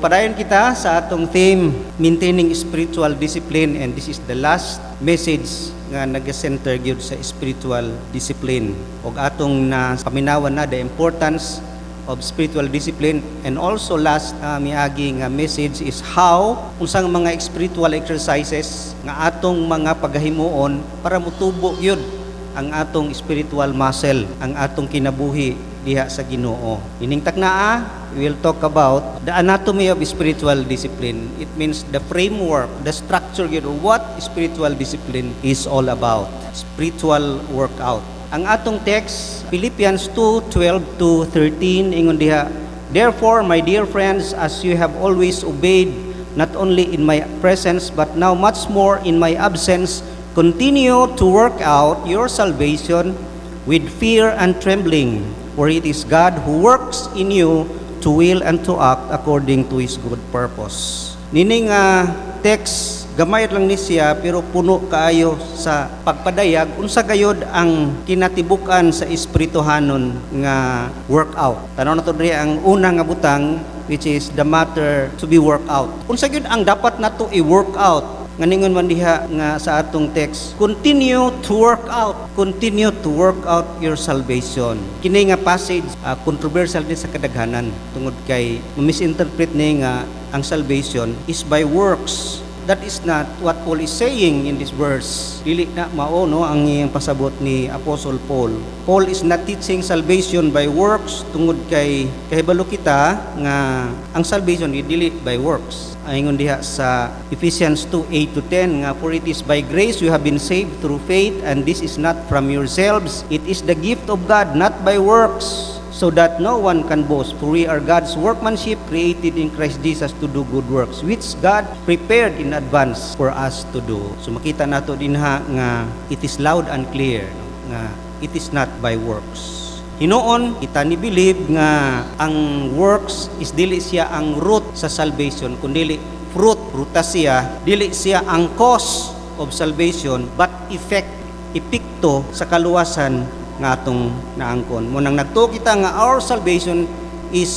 Padayon kita sa atong theme, maintaining spiritual discipline, and this is the last message nga nag-center gyud sa spiritual discipline. Og atong na paminawan na the importance of spiritual discipline, and also last miagi nga message is how unsang mga spiritual exercises nga atong mga paghimuon para mutubo gyud ang atong spiritual muscle, ang atong kinabuhi diha sa Ginoo. Ining taknaa, we will talk about the anatomy of spiritual discipline. It means the framework, the structure of what spiritual discipline is all about. Spiritual workout. Ang atong text, Philippians 2:12-13, ingon diha, "Therefore, my dear friends, as you have always obeyed, not only in my presence, but now much more in my absence, continue to work out your salvation with fear and trembling, for it is God who works in you to will and to act according to His good purpose." Nining text, gamay lang ni siya pero puno kaayo sa pagpadayag unsa gayud ang kinatibukan sa espirituhanon nga workout. Tanaw na to diri ang una nga butang, which is the matter to be worked out. Unsa gyud ang dapat nato i-work out? Nganingon man diha nga sa atong text, continue to work out your salvation. Kini nga passage controversial din sa kadaghanan tungod kay misinterpret ni nga ang salvation is by works. That is not what Paul is saying in this verse. Dili na mao no ang iyang pasabot ni Apostle Paul. Paul is not teaching salvation by works tungod kay kahibalo kita nga ang salvation dili by works. Ingon diha sa Ephesians 2:8-10 nga, "For it is by grace you have been saved through faith, and this is not from yourselves. It is the gift of God, not by works, so that no one can boast. For we are God's workmanship, created in Christ Jesus to do good works, which God prepared in advance for us to do." So makita nato dinha nga it is loud and clear nga it is not by works. Hinoon, kita ni believe nga ang works is dili siya ang root sa salvation, kundi prutas siya, dili siya ang cause of salvation, but epekto sa kaluwasan nga atong naangkon. Munang nagtuo kita nga our salvation is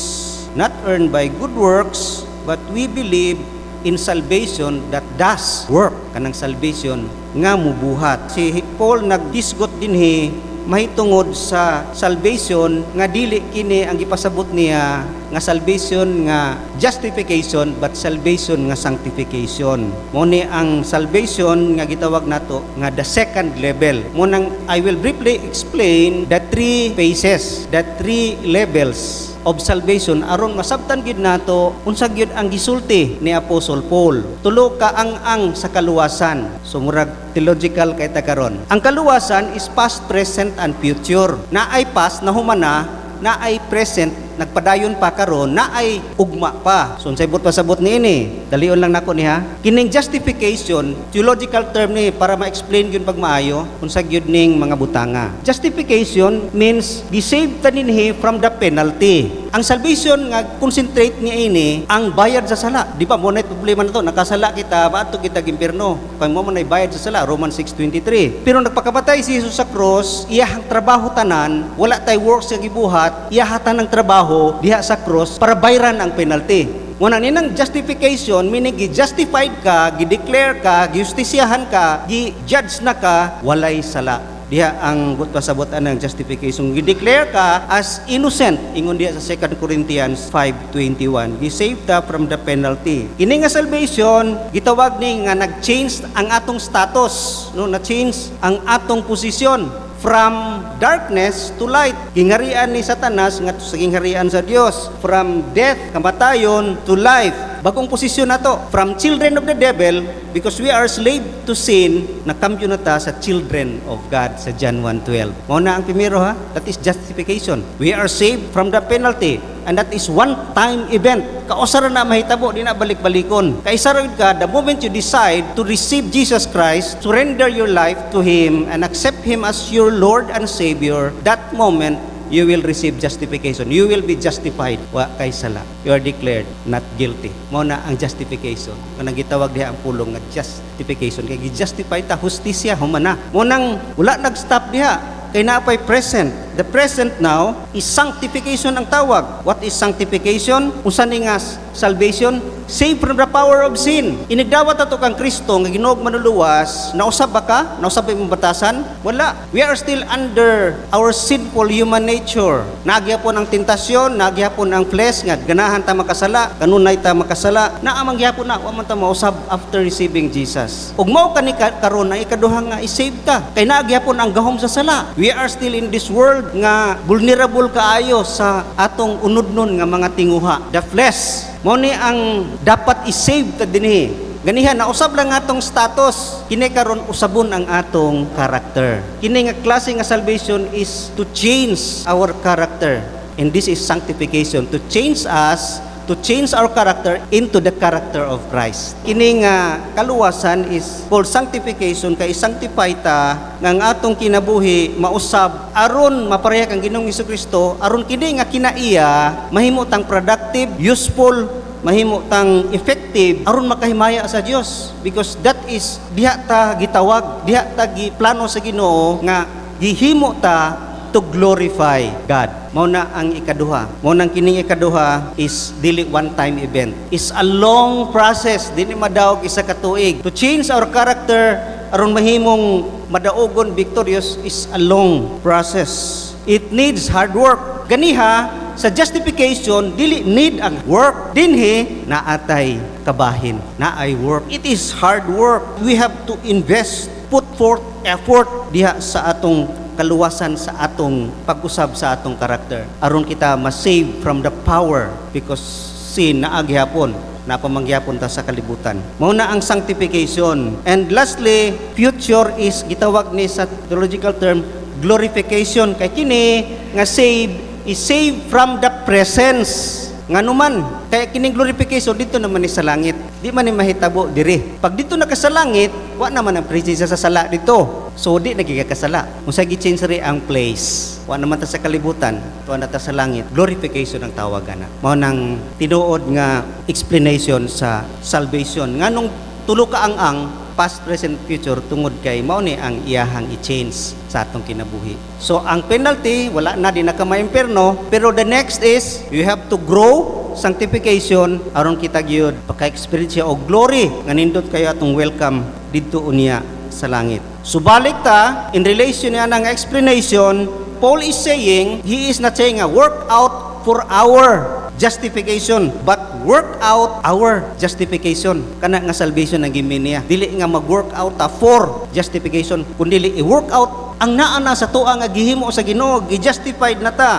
not earned by good works, but we believe in salvation that does work. Kanang salvation nga mubuhat. Si Paul nagdisgot dinhi mahitungod sa salvation nga dili kini ang gipasabot niya nga salvation nga justification, but salvation nga sanctification. Mo ni ang salvation nga gitawag nato nga the second level. Mo nang I will briefly explain the three phases, the three levels of salvation aron masabtan gid nato unsa gyud ang gisulti ni Apostle Paul. Tulo ka ang sa kaluwasan. So murag theological kay ta karon. Ang kaluwasan is past, present and future. Naay past na humana, naay present nagpadayon pa karon, naay ugma pa. So unsay pasabot niini? Dalion lang nako niha. Kining justification, theological term ni para ma-explain gyud pagmaayo unsa gyud ning mga butanga. Justification means gi-save ta ninhi from the penalty. Ang salvation nga concentrate niya ini ang bayad sa sala. Di ba mo na problema na to, nakasala kita, bato kita gimpierno. Kay mo man bayad sa sala, Romans 6:23. Pero nagpakabatay si Jesus sa cross, iyang trabaho tanan, wala tay works nga gibuhat, iyahatan ng trabaho diha sa cross para bayaran ang penalty. Muna ninang justification, meaning gi-justified ka, gi-declare ka, gi-justisyahan ka, gi-judge na ka, walay sala. Diha ang pasabotan ng justification. Gi-declare ka as innocent. Ingon diha sa 2 Corinthians 5:21. Gi-saved ta from the penalty. Kini nga salvation, gitawag ni nga nag-change ang atong status, no, na-change ang atong posisyon from darkness to light. Gingharian ni Satanas ngadto sa gingharian sa Dios. From death, kamatayon, to life. Bagong posisyon nato. From children of the devil, because we are slave to sin, nakambyo na ta sa children of God sa John 1:12. Mao na ang primero ha. That is justification. We are saved from the penalty. And that is one-time event. Kausara na mahitabo, di na balik-balikon. Kaisara ka, the moment you decide to receive Jesus Christ, surrender your life to Him, and accept Him as your Lord and Savior, that moment, you will receive justification. You will be justified. Wa kay sala. You are declared not guilty. Mao na ang justification. Kanang gitawag diha ang pulong nga justification. Kay gi-justify ta, hustisya humana. Mo nang wala nag-stop diha. Kay naapay present. The present now is sanctification ang tawag. What is sanctification? Unsa ni nga salvation? Saved from the power of sin. Inigdawat ato kang Kristo nga Ginoong manluluwas, nausab ba ka? Nausab imong batasan? Wala. We are still under our sinful human nature. Nagyapon ang tentasyon, nagyapon ang flesh nga ganahan ta makasala, kanunay ta makasala. Naamang gyapon na wa man ta mausab after receiving Jesus. Ug mao kani karon na ikaduha nga i-save ka. Kay nagyapon ang gahom sa sala. We are still in this world nga vulnerable kaayo sa atong unudnon nga mga tinguha. The flesh mao ni ang dapat i-save ta dinhi. Ganiha nausab lang atong status, kini karon usabon ang atong character. Kini nga klase nga salvation is to change our character, and this is sanctification, to change us, to change our character into the character of Christ. Kini nga kaluwasan is called sanctification, kay sanctify ta nga ang atong kinabuhi mausab aron mapareha kang Ginoong Hesukristo, aron kini nga kinaiya mahimo tang productive, useful, mahimo tang effective aron makahimaya sa Dios, because that is diha ta gitawag, diha ta giplano sa Ginoo nga gihimo ta to glorify God. Mao na ang ikaduha. Mao nang kining ikaduha is dili one time event. Is a long process, dili madaog isa ka tuig. To change our character aron mahimong madaogon victorious is a long process. It needs hard work. Ganiha sa justification dili need ang work, dinhi naatay kabahin, naay work. It is hard work. We have to invest, put forth effort diha sa atong kaluwasan, sa atong pag-usab sa atong karakter aron kita ma-save from the power, because sin naagyapon, napamangyapon ta sa kalibutan. Mao na ang sanctification. And lastly, future is gitawag ni sa theological term glorification. Kay kini nga save is save from the presence. Nganuman, kaya kining glorification dito naman ni sa langit. Di man ni mahitabo diri. Pag dito na ka sa langit, wa naman ang presence sa sala dito. So di nagigakasala. Kung sa gi-change ri ang place, wa naman ta sa kalibutan, tuwa na ta sa langit. Glorification ang tawagan na. Mao nang tinuod nga explanation sa salvation. Nganong tulo ka ang past, present, future tungod kay mao ni ang iyahang i-change sa atong kinabuhi. So ang penalty wala na, di na ka maimperno, pero the next is you have to grow sanctification aron kita gyud paka-experience og glory nga nindot kayo atong welcome didto unya sa langit. Subalik ta in relation niya ng explanation, Paul is saying, he is not saying a work out for our justification, but work out our justification. Kana nga salvation ang gimin niya. Dili nga mag-work out for justification, kundi i-work out ang naa na sa tuwa nga gihimo sa Ginoo, gi-justified na ta.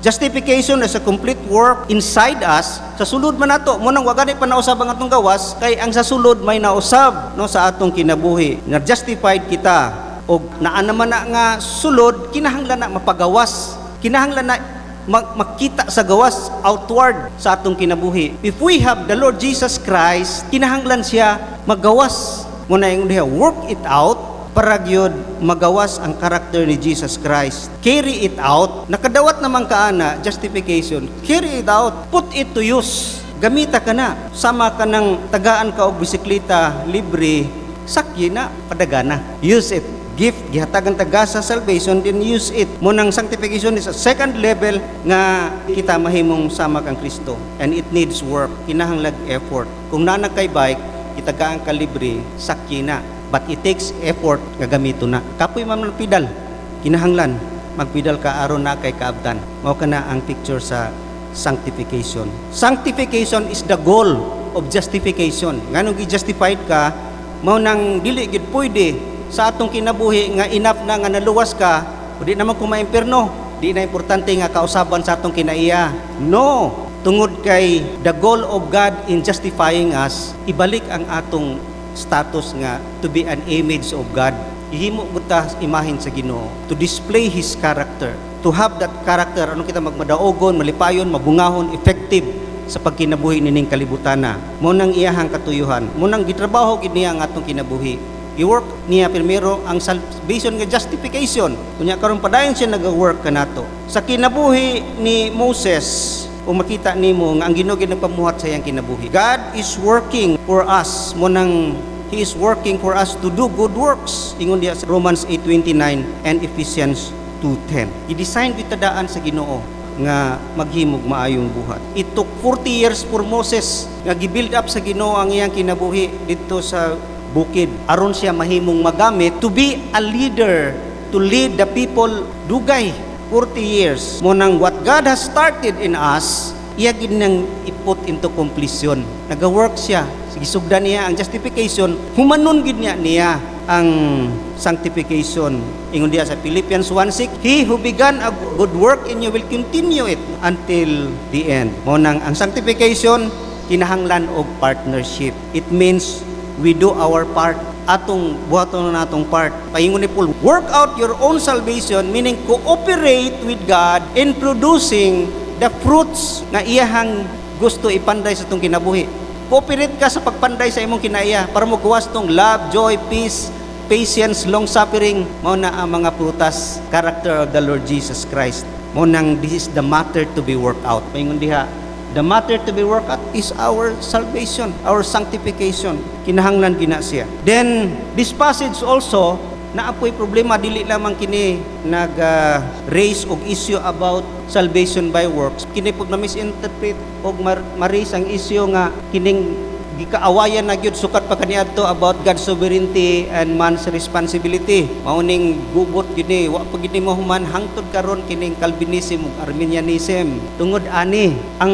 Justification is a complete work inside us. Sa sulod man nato, mo nang wagani pa nausab ang atong gawas, kay ang sa sulod may nausab no sa atong kinabuhi. Nga justified kita. Og naa naman na nga sulod, kinahanglan na mapagawas. Kinahanglan na makita sa gawas, outward sa atong kinabuhi. If we have the Lord Jesus Christ, kinahanglan siya magawas. Muna yung diha, work it out para gyud magawas ang karakter ni Jesus Christ. Carry it out. Nakadawat naman kaana justification. Carry it out. Put it to use. Gamita ka na. Sama ka ng tagaan ka og bisikleta libre, sakyi na, padagana. Use it. Gift, gihatagan taga sa salvation, then use it. Munang sanctification is a second level nga kita mahimong sama kang Kristo. And it needs work. Kinahanglag effort. Kung nanak kay bike, itagaan ka libre, sakyi na. But it takes effort nga gamito na. Kapoy man ng pedal. Kinahanglan, magpedal ka aron na kay kaabtan. Mao kana ang picture sa sanctification. Sanctification is the goal of justification. Nganong gi-justified ka, mao nang dili gid pwede sa atong kinabuhi nga enough na nga naluwas ka, di naman kumaimperno, di na importante nga kausaban sa atong kinaiya. No, tungod kay the goal of God in justifying us, ibalik ang atong status nga to be an image of God. Ihimo buta imahin sa Ginoo, to display His character, to have that character, ano kita magmadaogon, malipayon, mabungahon, effective sa pagkinabuhi nining kalibutana. Mo nang iyahang katuyuhan, mo nang gitrabaho gid niya ang atong kinabuhi. I-work niya primero ang salvation nga justification. Kunya karon padayon siya nag-work kanato. Sa kinabuhi ni Moses, o makita nimo nga ang Ginoo gid nagpamuhat sa iyang kinabuhi. God is working for us. Mo nang He is working for us to do good works. Ingon diya sa Romans 8:29 and Ephesians 2:10. I-design bitadaan sa Ginoo nga maghimog maayong buhat. It took 40 years for Moses nga gibuild up sa Ginoo ang iyang kinabuhi dito sa bukid aron siya mahimong magamit to be a leader, to lead the people dugay 40 years. Mo nang what God has started in us, iya gid nang iput into completion. Naga-work siya, gisugdan niya ang justification, humanon gid niya ang sanctification. Ingon diya sa Philippians 1:6, He who began a good work in you will continue it until the end. Mo nang ang sanctification kinahanglan og partnership. It means we do our part. Atong buhaton na natong part. Paingon ni Paul, work out your own salvation, meaning cooperate with God in producing the fruits nga iyahang gusto ipanday sa itong kinabuhi. Cooperate ka sa pagpanday sa imong kinaiya para mo gawas tong love, joy, peace, patience, long-suffering. Mao na ang mga prutas, character of the Lord Jesus Christ. Mao nang this is the matter to be worked out. Paingon diha, the matter to be worked out is our salvation, our sanctification. Kinahanglan gina siya. Then, this passage also, naapoy problema, dili lamang kini nag-raise og issue about salvation by works. Kini pag na-misinterpret og ma-raise ang issue nga kining gikaawayan na gyud sukat pa kaniadto about God's sovereignty and man's responsibility. Mauning gubot gini, wa pa gini mo human hangtod karon kining Calvinism ug Arminianism. Tungod ani ang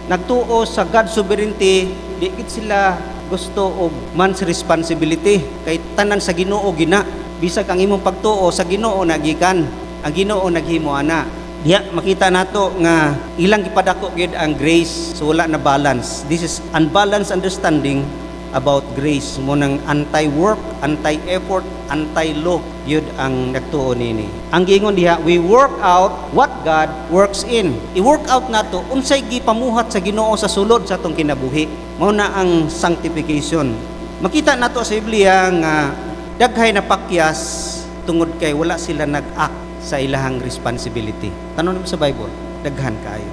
nagtuo sa God's sovereignty, di gid sila gusto og man's responsibility kay tanan sa Ginoo gina. Bisag ang imong pagtuo sa Ginoo nagikan, ang Ginoo naghimo ana. Diya makita nato nga ilang gipadako gyud ang grace, so wala na balance. This is unbalanced understanding about grace. Mo nang anti-work, anti-effort, anti-law gyud ang nagtuo nini. Ang giingon diha, we work out what God works in. I-work out nato unsay gipamuhat sa Ginoo sa sulod sa atong kinabuhi. Mao na ang sanctification. Makita nato sa Biblia nga daghay na pakyas tungod kay wala sila nag-act sa ilahang responsibility. Tanong mo sa Bible, daghan kayo.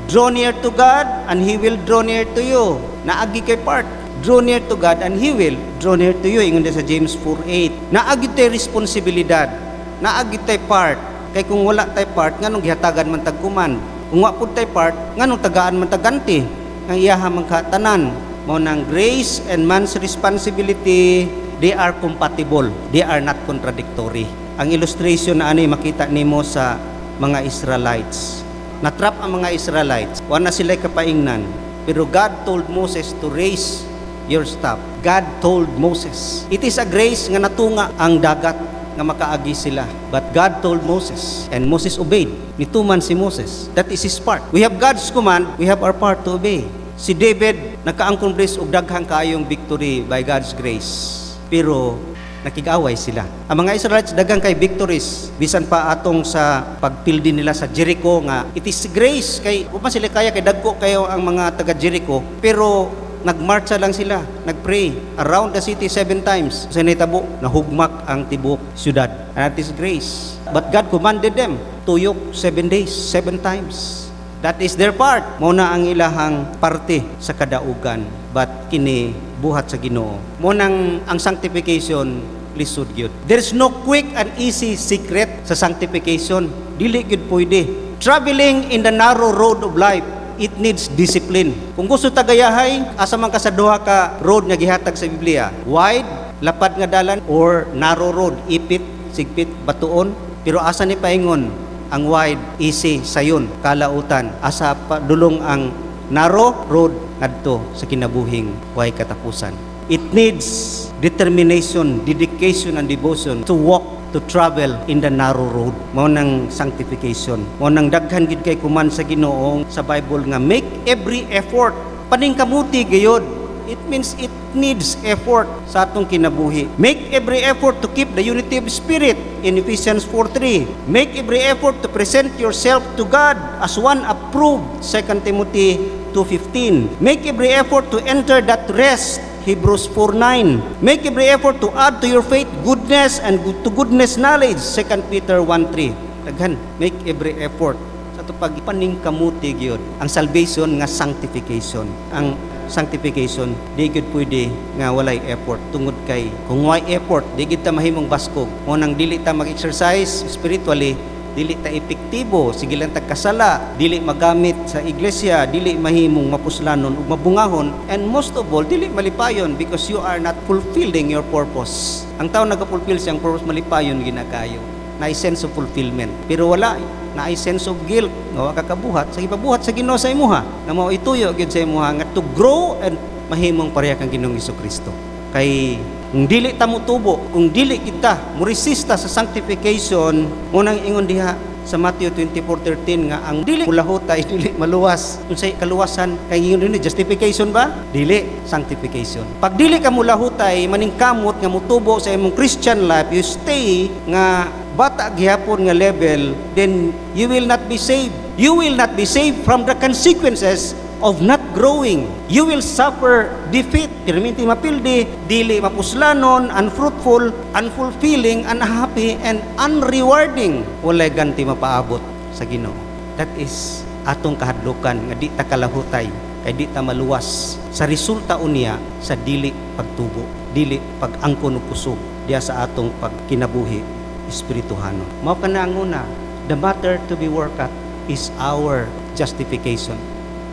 Draw near to God and He will draw near to you. Naagi kay part. Draw near to God and He will draw near to you. Ingon sa James 4:8. Naagi tay responsibilidad. Naagi tay part. Kay kung wala tay part, nganong gihatagan man tagkuman. Kung wa pud tay part, nganong tagaan man taganti. Ang iyaha man katanan. Mao nang grace and man's responsibility, they are compatible. They are not contradictory. Ang illustration na ani makita nimo sa mga Israelites. Natrap ang mga Israelites. Wala sila kapaingnan. Pero God told Moses to raise your staff. God told Moses. It is a grace nga natunga ang dagat nga makaagi sila. But God told Moses. And Moses obeyed. Nituman si Moses. That is his part. We have God's command. We have our part to obey. Si David, nagka-accomplish og daghang kaayong victory by God's grace. Pero nakig-away sila. Ang mga Israelites daghang kay victories bisan pa atong sa pagpildi nila sa Jericho nga it is grace kay upan sila kaya kay dagko kayo ang mga taga Jericho pero nagmarcha lang sila, nagpray around the city 7 times. Sa nitabo nahugmak ang tibok syudad. And that is grace. But God commanded them tuyok 7 days, 7 times. That is their part. Muna ang ilahang parte sa kadaugan. But kini buhat sa Ginoo. Munang ang sanctification lisod gyud. There's no quick and easy secret sa sanctification. Dili gyud pwede. Traveling in the narrow road of life, it needs discipline. Kung gusto tagayahay, asa man ka sa duha ka road nga gihatag sa Biblia, wide, lapad nga dalan or narrow road, ipit, sigpit, batuon, pero asa ni paingon ang wide, easy, sayon, kalautan, asa pa dulong ang narrow road ngadto sa kinabuhing way katapusan. It needs determination, dedication, and devotion to walk, to travel in the narrow road. Mao nang sanctification. Mao nang daghan gid kay kuman sa Ginoo sa Bible nga make every effort. Paningkamuti gayud. It means it needs effort sa atong kinabuhi. Make every effort to keep the unity of spirit in Ephesians 4:3. Make every effort to present yourself to God as one approved, 2 Timothy 2:15. Make every effort to enter that rest, Hebrews 4:9. Make every effort to add to your faith goodness and to goodness knowledge, 2 Peter 1:3. Daghan, make every effort sa pagpaningkamuti gyud ang salvation nga sanctification. Ang sanctification di gid pwede nga walay effort tungod kay kung way effort di gid ta mahimong baskog mo nang dili ta mag-exercise spiritually dili ta epektibo, sige lang tagkasala, dili magamit sa iglesia, dili mahimong mapuslanon ug mabungahon, and most of all, dili malipayon because you are not fulfilling your purpose. Ang tao nagka-fulfill siyang purpose, malipayon ginakayo. Na sense of fulfillment. Pero wala, na sense of guilt, nga kakabuhat, sa ipabuhat sa Ginoo sa imuha, na mao ituyo gyud sa imuha nga to grow and mahimong pareha kang Ginoong Hesukristo. Kay kung dili ta mutubo, kung dili kita muresista sa sanctification, munang ingon diha sa Matthew 24:13 nga ang dili mulahutay dili maluwas. Unsay kaluwasan kay ingon ni justification ba? Dili sanctification. Pag dili ka mulahutay maningkamot nga mutubo sa imong Christian life, you stay nga bata gihapon nga level, then you will not be saved. You will not be saved from the consequences of not growing. You will suffer defeat, perminti mapildi, dili mapuslanon, unfruitful, unfulfilling, unhappy, and unrewarding. Walay ganti mapaabot sa Ginoo. That is atong kahadlukan nga di ta kalahutay, kay di ta maluwas sa resulta unya sa dili pagtubo, dili pag-angkon ug kusog diya sa atong pagkinabuhi espirituhano. Mao kana ang una, the matter to be worked at is our justification.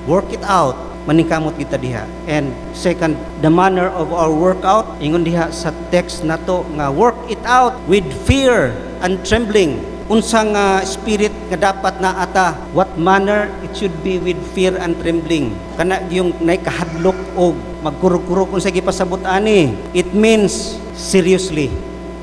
Work it out, maningkamot kita diha. And second, the manner of our workout, ingon diha sa text nato nga work it out with fear and trembling. Unsa nga spirit nga dapat na ata? What manner? It should be with fear and trembling. Kana yung naikahadlok og magkurog-kurog unsa gipasabot ani. It means seriously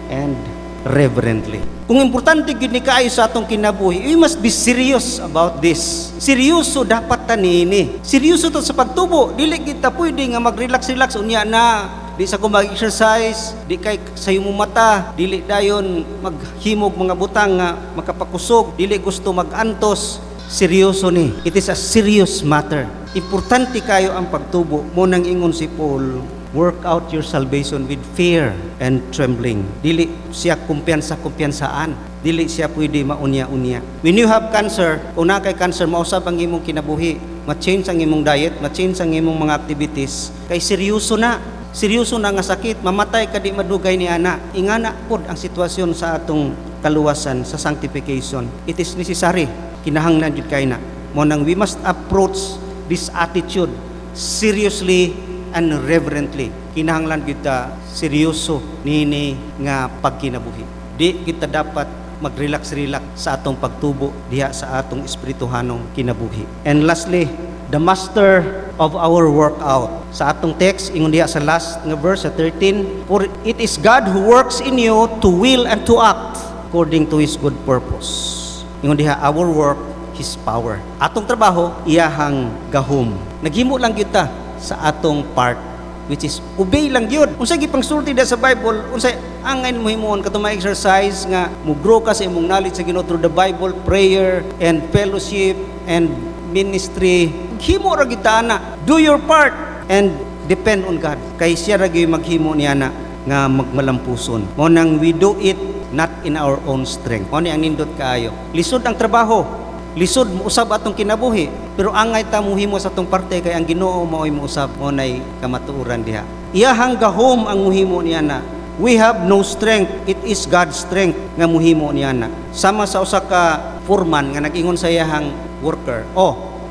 and reverently. Kung importante gid ni kaayo sa atong kinabuhi, we must be serious about this. Seryoso dapat ta niini. Seryoso to sa pagtubo. Dili kita pwede nga mag-relax unya na. Di sa ko mag-exercise, di kay sa imong mata, dili dayon maghimog mga butang nga makapakusog, dili gusto mag-antos. Seryoso ni. It is a serious matter. Importante kayo ang pagtubo. Mo nang ingon si Paul, work out your salvation with fear and trembling. Dili siya kumpiyansa-kumpiyansaan. Dili siya pwede maunya-unya. When you have cancer, kung na kay cancer, mausap ang imong kinabuhi, ma-change ang imong diet, ma-change ang imong mga activities. Kay seryoso na. Seryoso na nga sakit, mamatay ka di madugay ni ana. Ingana pod ang sitwasyon sa atong kaluwasan sa sanctification. It is necessary. Kinahanglan jud kay na. Mo nang we must approach this attitude seriously and reverently. Kinahanglan kita seryoso nini nga pagkinabuhi. Di kita dapat mag-relax-relax sa atong pagtubo diha sa atong espirituhanong kinabuhi. And lastly, the master of our workout. Sa atong text, ingon diha sa last nga verse, sa 13, for it is God who works in you to will and to act according to His good purpose. Ingon diha, our work, His power. Atong trabaho, iyahang gahom. Naghimo lang kita sa atong part, which is obey lang gyud. Unsay gipangsulti da sa Bible, unsay angay mo himuon katong exercise nga mo-grow ka sa imong knowledge sa Ginoo through the Bible, prayer and fellowship and ministry. Himo ra kita ana. Do your part and depend on God. Kay siya ra gyud maghimo niya na nga magmalampuson. Mo nang we do it not in our own strength. Mo ni ang nindot kaayo. Lisod ang trabaho. Lisod mo usab atong kinabuhi, pero angay ta muhimo sa atong parte kay ang Ginoo mao'y mousab mo nay kamatuoran diha. Iyahang gahom ang muhimo niya na. We have no strength, it is God's strength nga muhimo niya na. Sama sa usa ka foreman nga nag-ingon sa iyahang worker,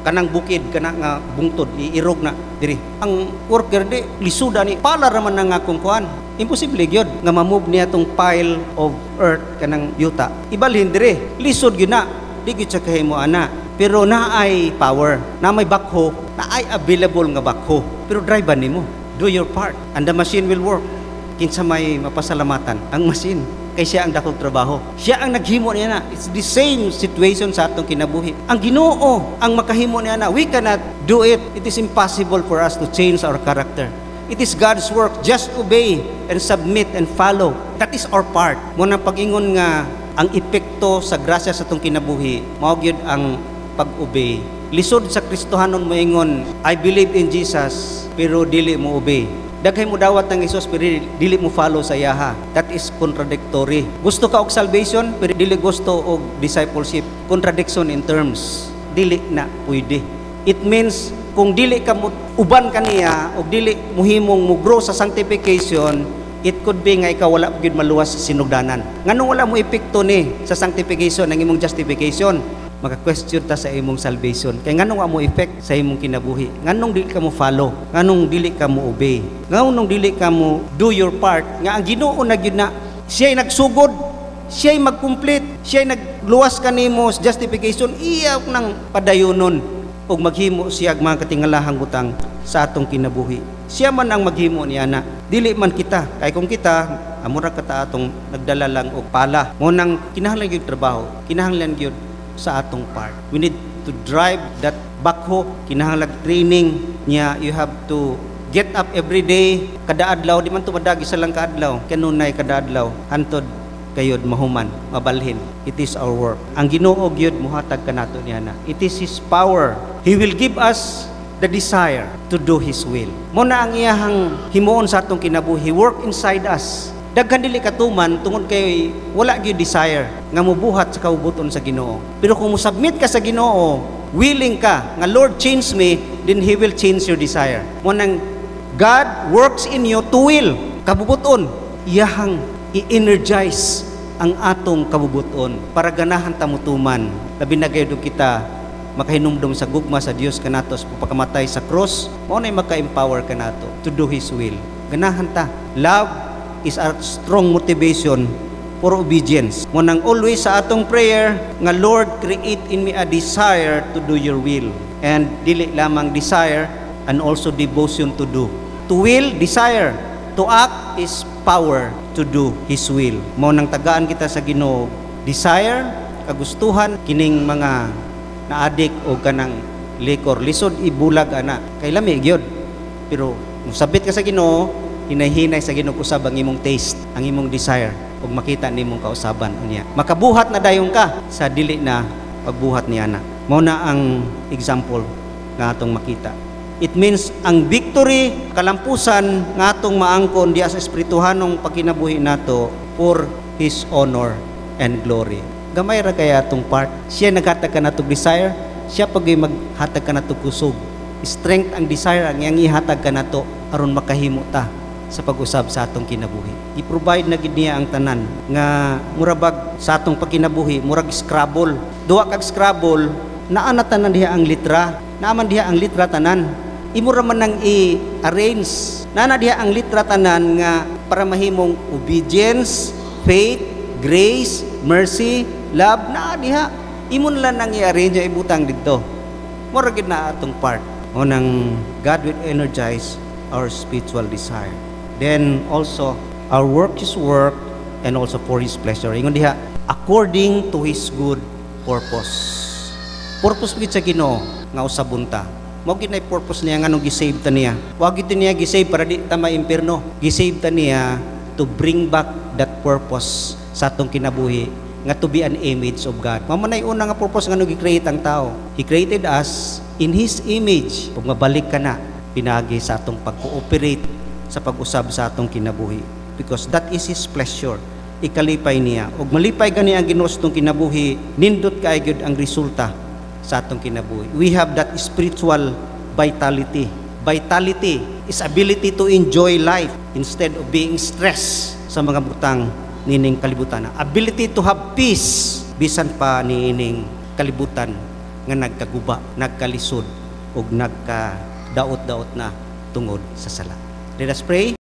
kanang bukid kana nga bungtod iirog na diri. Ang worker di lisuda ni pala ra man nga akong kuan. Imposible gyud nga ma-move niya tong pile of earth kanang yuta. Ibalhin diri, lisod gyud na. Di gyud siya kahimo ana, pero naay power, na may backhoe, naay available nga backhoe. Pero drive nimo, do your part and the machine will work. Kinsa may mapasalamatan ang machine kay siya ang dakong trabaho. Siya ang naghimo niya na. It's the same situation sa atong kinabuhi. Ang Ginoo ang makahimo niya na. We cannot do it. It is impossible for us to change our character. It is God's work. Just obey and submit and follow. That is our part. Muna pag-ingon nga ang epekto sa grasya sa itong kinabuhi, mao gyud ang pag-obey. Lisod sa Kristohanon mo ingon, I believe in Jesus, pero dili mo obey. Daghay mo dawat ng Hesus, pero dili mo follow sa yaha. That is contradictory. Gusto ka og salvation, pero dili gusto og discipleship. Contradiction in terms. Dili na pwede. It means, kung dili ka uban kaniya, o dili muhimong mo grow sa sanctification, It could be nga ikaw wala gyud maluwas sa sinugdanan. Nganong wala mo epekto ni sa sanctification ng imong justification? Maka-question ta sa imong salvation. Kay nganong wa mo effect sa imong kinabuhi? Nganong dili ka mo follow? Nganong dili ka mo obey? Nganong dili ka mo do your part? Nga ang Ginoo na gyud na siya'y nagsugod, siya'y mag-complete, siya'y nagluwas kanimo sa justification, iya nang padayonon ug maghimo siya mga katingalahang butang sa atong kinabuhi. Siya man ang maghimo niya na dili man kita. Kay kung kita amura kata atong nagdala lang og pala. Mo nang kinahanglan gyud trabaho, kinahanglan gyud sa atong part. We need to drive that backhoe. Kinahanglan training niya. You have to get up every day. Kada adlaw, di man to madagi sa lang kaadlaw. Kanunay kada adlaw. Hantod kayod mahuman, mabalhin. It is our work. Ang Ginoo gyud muhatag kanato niya na. It is His power. He will give us the desire to do His will. Mo na ang iyahang himuon sa atong kinabuhi. Work inside us. Daghan dili katuman tungod kay wala gyud desire nga mobuhat sa kaubuton sa Ginoo. Pero kung mo-submit ka sa Ginoo, willing ka nga Lord change me, then He will change your desire. Mo nang God works in you to will kabubuton. Iyahang i-energize ang atong kabubuton para ganahan ta mutuman. Labi na gayud kita makahinumdum sa gugma sa Dios kanato sa pagkamatay sa cross, mao nay maka-empower kanato to do His will. Ganahan ta. Love is a strong motivation for obedience. Mo nang always sa atong prayer nga Lord, create in me a desire to do your will. And dili lamang desire and also devotion to do. To will, desire. To act is power to do His will. Mo nang tagaan kita sa Ginoo, desire, kagustuhan kining mga naadik o kanang likor lisod ibulag ana kay lami gyud. Pero musabit ka sa Ginoo, hinay-hinay sa Ginoo usab ang imong taste, ang imong desire ug makita nimong kausaban unya. Makabuhat na dayon ka sa dili na pagbuhat niya na. Mao na ang example nga atong makita. It means ang victory, kalampusan nga atong maangkon diya sa espirituhanong pagkinabuhi nato for His honor and glory. Gamay ra kaya atong part. Siya naghatag kanatong desire, siya pagay maghatag kanatong kusog. Strength ang desire ang iyang ihatag kanato aron makahimo ta sa pag-usab sa atong kinabuhi. I-provide na gid niya ang tanan nga murabag sa atong pagkinabuhi, murag Scrabble. Duha kag Scrabble, naa na tanan diha ang litra, naaman diha ang litra tanan. Imura man nang i-arrange. Naa diha ang litra tanan nga para mahimong obedience, faith, grace, mercy, love, naa diha. Imon lang nang i-arrange nga ibutang didto. Murag gid na atong part. O nang God will energize our spiritual desire. Then also, our work is work and also for His pleasure. Ingon diha, according to His good purpose. Purpose gid sa Ginoo nga usabunta. Mao gid nay purpose niya nganong gisave ta niya. Wa gid niya gisave para di ta maimperno. Gisave ta niya to bring back that purpose sa atong kinabuhi nga to be an image of God. Mao man nay una nga purpose nga gi-create ang tao. He created us in His image. Ug mabalik ka na pinagi sa atong pag-cooperate sa pag-usab sa atong kinabuhi because that is His pleasure. Ikalipay niya ug malipay gani ang Ginoo sa atong kinabuhi, nindot kay gyud ang resulta sa atong kinabuhi. We have that spiritual vitality. Vitality is ability to enjoy life instead of being stressed sa mga butang nining kalibutan. Ability to have peace bisan pa niining kalibutan nga nagkaguba, nagkalisod ug nagka daot-daot na tungod sa sala. Let us pray.